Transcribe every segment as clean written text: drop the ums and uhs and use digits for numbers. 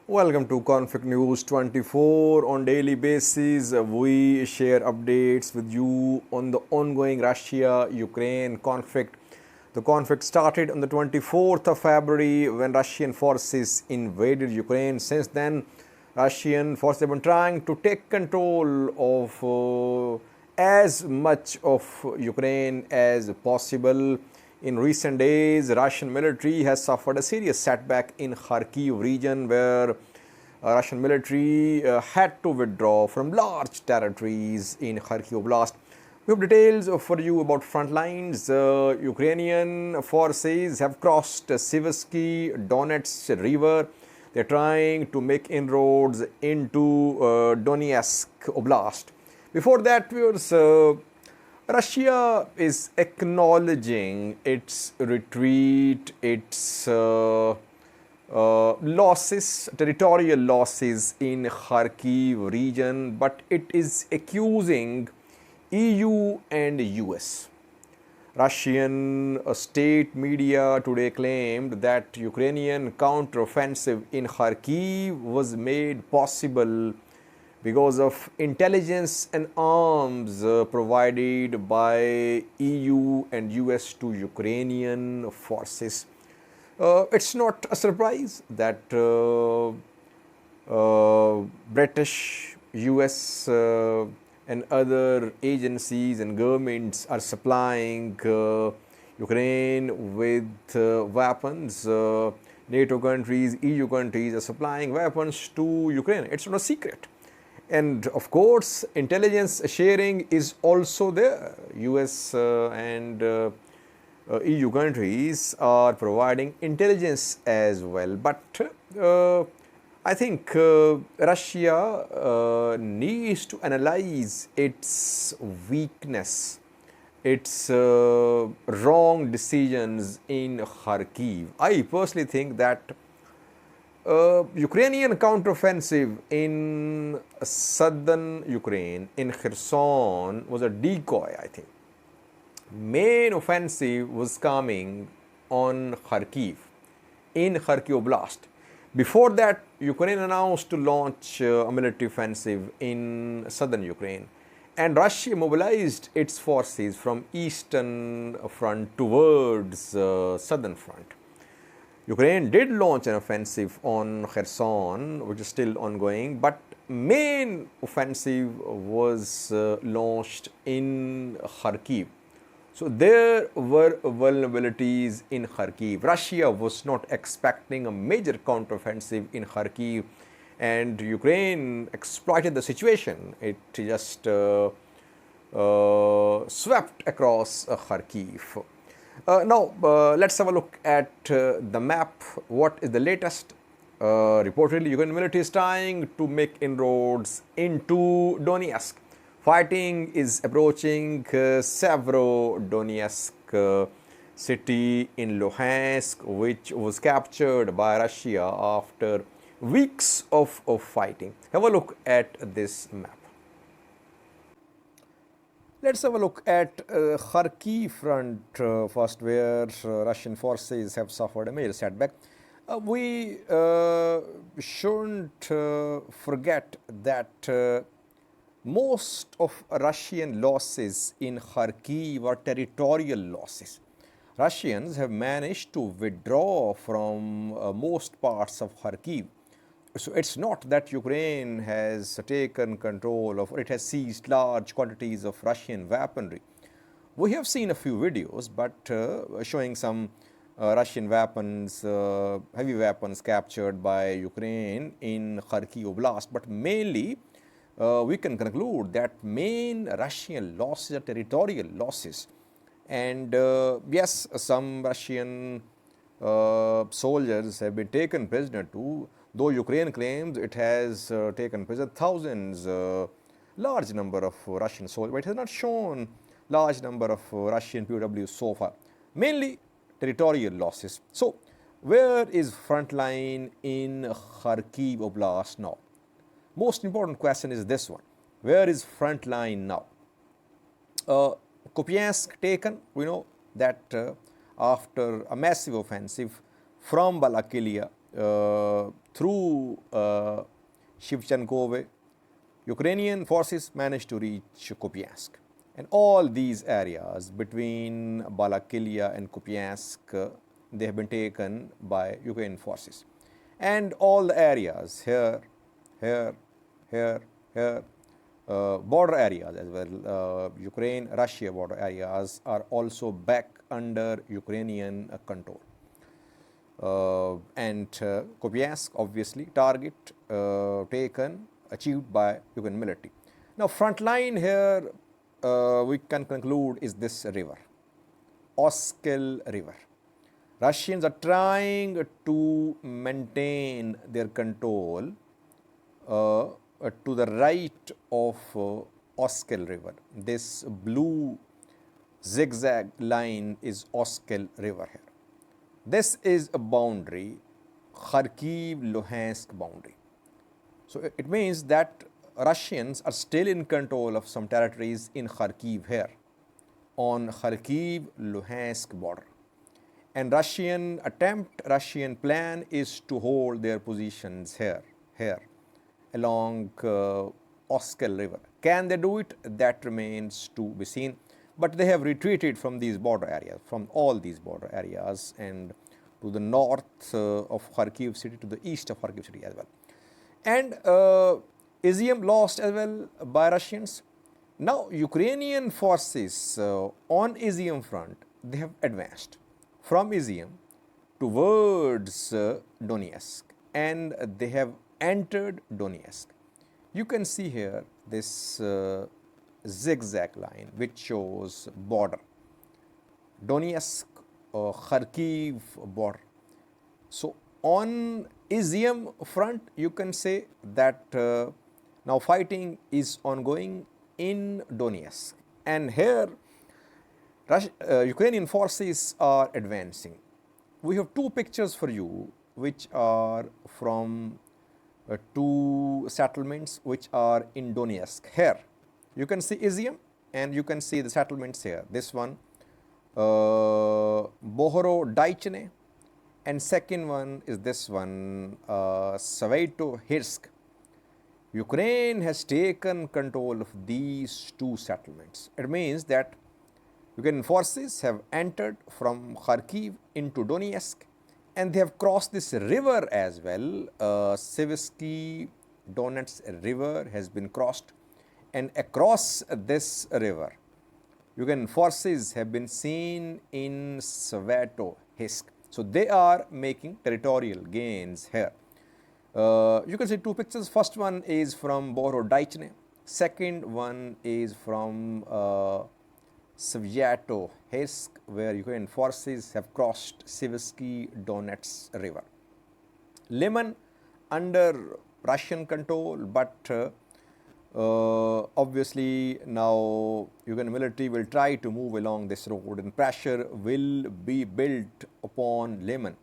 Welcome to Conflict News 24. On daily basis, we share updates with you on the ongoing Russia-Ukraine conflict. The conflict started on the 24th of February when Russian forces invaded Ukraine. Since then, Russian forces have been trying to take control of as much of Ukraine as possible. In recent days, Russian military has suffered a serious setback in Kharkiv region where Russian military had to withdraw from large territories in Kharkiv Oblast. We have details for you about front lines. Ukrainian forces have crossed Siversky Donetsk River. They're trying to make inroads into Donetsk Oblast. Before that, Russia is acknowledging its retreat, its losses, territorial losses in Kharkiv region, but it is accusing EU and US. Russian state media today claimed that Ukrainian counteroffensive in Kharkiv was made possible because of intelligence and arms provided by EU and US to Ukrainian forces. It's not a surprise that British, US, and other agencies and governments are supplying Ukraine with weapons. NATO countries, EU countries are supplying weapons to Ukraine. It's not a secret. And of course, intelligence sharing is also there. US and EU countries are providing intelligence as well. But I think Russia needs to analyze its weakness, its wrong decisions in Kharkiv. I personally think that Ukrainian counteroffensive in southern Ukraine, in Kherson, was a decoy, I think. Main offensive was coming on Kharkiv, in Kharkiv Oblast. Before that, Ukraine announced to launch a military offensive in southern Ukraine. And Russia mobilized its forces from eastern front towards southern front. Ukraine did launch an offensive on Kherson, which is still ongoing, but main offensive was launched in Kharkiv. So there were vulnerabilities in Kharkiv. Russia was not expecting a major counteroffensive in Kharkiv, and Ukraine exploited the situation. It just swept across Kharkiv. Now, let's have a look at the map. What is the latest? Reportedly, Ukrainian military is trying to make inroads into Donetsk. Fighting is approaching Severodonetsk city in Luhansk, which was captured by Russia after weeks of fighting. Have a look at this map. Let's have a look at Kharkiv front first, where Russian forces have suffered a major setback. We shouldn't forget that most of Russian losses in Kharkiv are territorial losses. Russians have managed to withdraw from most parts of Kharkiv. So it's not that Ukraine has taken control of, or it has seized large quantities of Russian weaponry. We have seen a few videos, but showing some Russian weapons, heavy weapons captured by Ukraine in Kharkiv Oblast. But mainly, we can conclude that main Russian losses are territorial losses. And yes, some Russian soldiers have been taken prisoner too, though Ukraine claims it has taken prisoner thousands, large number of Russian soldiers, but it has not shown large number of Russian POWs so far. Mainly territorial losses. So, where is front line in Kharkiv Oblast now? Most important question is this one. Where is front line now? Kupiansk taken, we know that after a massive offensive from Balaklia, through Shevchenkove, Ukrainian forces managed to reach Kupiansk. And all these areas between Balaklia and Kupiansk, they have been taken by Ukrainian forces. And all the areas here, here, border areas as well, Ukraine-Russia border areas are also back under Ukrainian control. And Kupiansk, obviously, target taken, achieved by Ukrainian military. Now, front line here, we can conclude, is this river, Oskil River. Russians are trying to maintain their control to the right of Oskil River. This blue zigzag line is Oskil River here. This is a boundary, Kharkiv-Luhansk boundary. So it means that Russians are still in control of some territories in Kharkiv here, on Kharkiv-Luhansk border. And Russian plan is to hold their positions here, along Oskil River. Can they do it? That remains to be seen. But they have retreated from these border areas, from all these border areas, and to the north of Kharkiv city, to the east of Kharkiv city as well. And Izium lost as well by Russians. Now, Ukrainian forces on Izium front, they have advanced from Izium towards Donetsk, and they have entered Donetsk. You can see here this zigzag line which shows border, Donetsk Kharkiv border. So on Izium front, you can say that now fighting is ongoing in Donetsk, and here Ukrainian forces are advancing. We have two pictures for you which are from two settlements which are in Donetsk. Here you can see Izium and you can see the settlements here. This one, Bohorodychne, and second one is this one, Svitohirsk. Ukraine has taken control of these two settlements. It means that Ukrainian forces have entered from Kharkiv into Donetsk, and they have crossed this river as well. Sivsky Donetsk river has been crossed, and across this river, Ukrainian forces have been seen in Svitohirsk. So they are making territorial gains here. You can see two pictures. First one is from Bohorodychne. Second one is from Svitohirsk, where Ukrainian forces have crossed Sivsky Donetsk river. Lyman under Russian control, but obviously now Ukrainian military will try to move along this road, and pressure will be built upon Lyman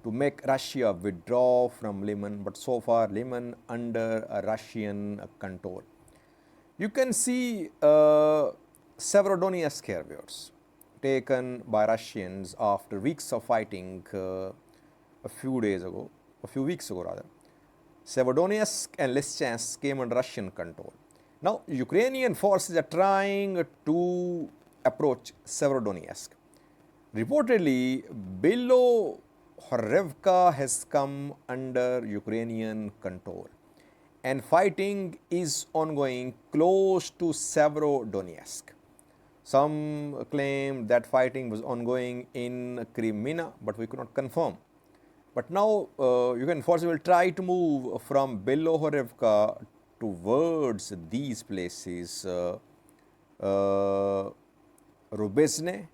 to make Russia withdraw from Lyman, but so far Lyman under Russian control. You can see Severodonetsk here, viewers, taken by Russians after weeks of fighting a few weeks ago rather. Severodonetsk and Lysychansk came under Russian control. Now, Ukrainian forces are trying to approach Severodonetsk. Reportedly, Bilohorivka has come under Ukrainian control, and fighting is ongoing close to Severodonetsk. Some claim that fighting was ongoing in Crimea, but we could not confirm. But now Ukrainian forces will try to move from Bilohorivka towards these places, Rubizne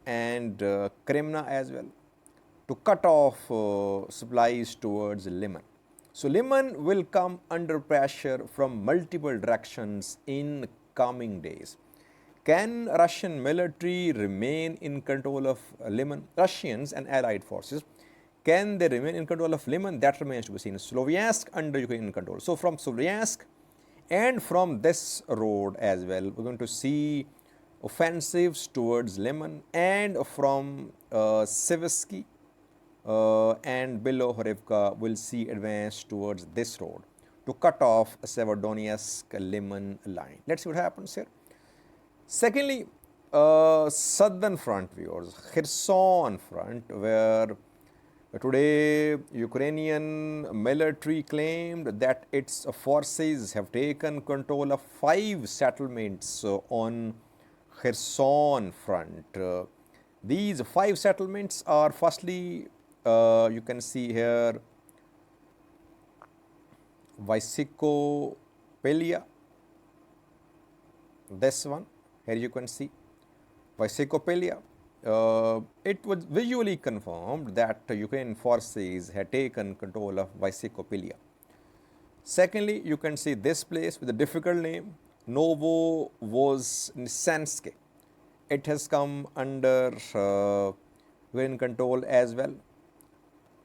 and Kremna as well, to cut off supplies towards Lyman. So Lyman will come under pressure from multiple directions in coming days. Can Russian military remain in control of Lyman? Russians and allied forces, can they remain in control of Lyman? That remains to be seen. Sloviansk under Ukrainian control. So from Sloviansk and from this road as well, we're going to see offensives towards Lyman, and from Sivsky and Bilohorivka will see advance towards this road to cut off Severodonetsk-Lyman line. Let's see what happens here. Secondly, southern front, viewers, Kherson front, where today Ukrainian military claimed that its forces have taken control of 5 settlements on Kherson front. These 5 settlements are firstly, you can see here, Vysykopelia, this one, here you can see Vysykopelia. It was visually confirmed that Ukrainian forces had taken control of Vysykopelia. Secondly, you can see this place with a difficult name, Novovoznesensk. It has come under Ukrainian control as well.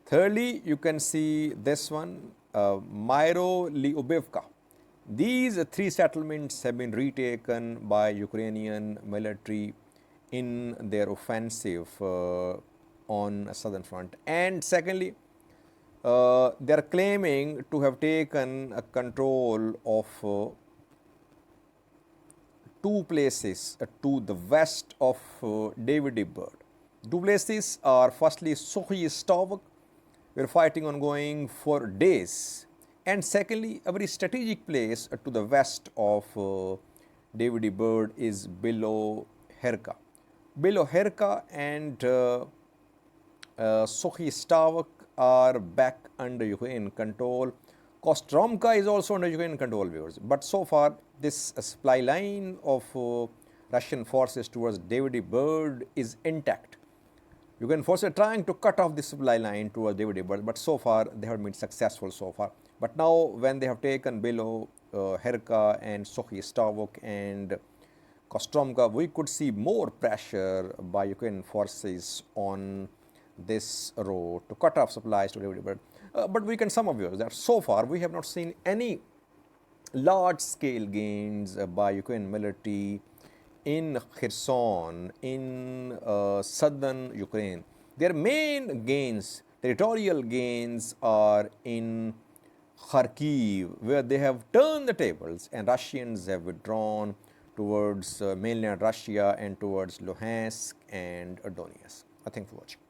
Thirdly, you can see this one, Myrolyubivka. These 3 settlements have been retaken by Ukrainian military in their offensive on southern front. And secondly, they are claiming to have taken control of 2 places to the west of Davidibird. 2 places are firstly Sukhi-Stavok, where fighting ongoing for days, and secondly, a very strategic place to the west of Davidibird is Bilohorivka. Bilohorivka and Sukhi-Stavok are back under Ukrainian control. Kostromka is also under Ukrainian control, viewers. But so far, this supply line of Russian forces towards Davidibird is intact. Ukrainian forces are trying to cut off the supply line towards Davidibird, but so far they have been successful so far. But now, when they have taken Bilohorivka and Sukhi-Stavok and Kostromka, we could see more pressure by Ukrainian forces on this road to cut off supplies to Davidibird. But we can sum up here that so far we have not seen any large-scale gains by Ukrainian military in Kherson, in southern Ukraine. Their main gains, territorial gains, are in Kharkiv, where they have turned the tables and Russians have withdrawn towards mainland Russia and towards Luhansk and Donetsk. Thanks for watching.